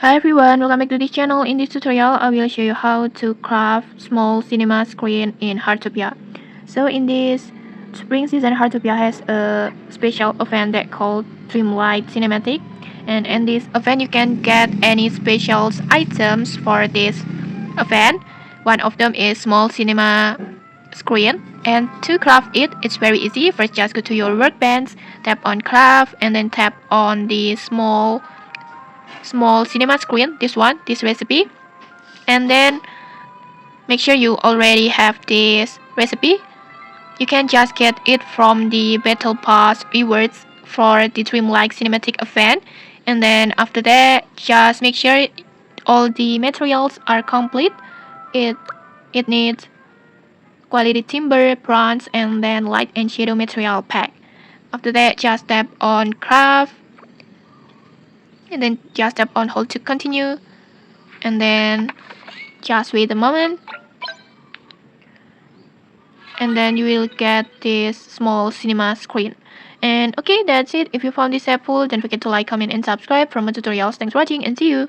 Hi everyone, welcome back to this channel. In this tutorial, I will show you how to craft small cinema screen in Heartopia. So in this spring season, Heartopia has a special event that called Dreamlight Cinematic. And in this event, you can get any special items for this event. One of them is small cinema screen. And to craft it, it's very easy. First, just go to your workbench, tap on craft, and then tap on the small cinema screen, this recipe, and then make sure you already have this recipe. You can just get it from the battle pass rewards for the dreamlike cinematic event, and then after that just make sure all the materials are complete. It needs quality timber, bronze, and then light and shadow material pack. After that, just tap on craft, and then just tap on hold to continue, and then just wait a moment, and then you will get this small cinema screen. And okay, that's it. If you found this helpful, don't forget to like, comment, and subscribe for more tutorials. Thanks for watching, and see you.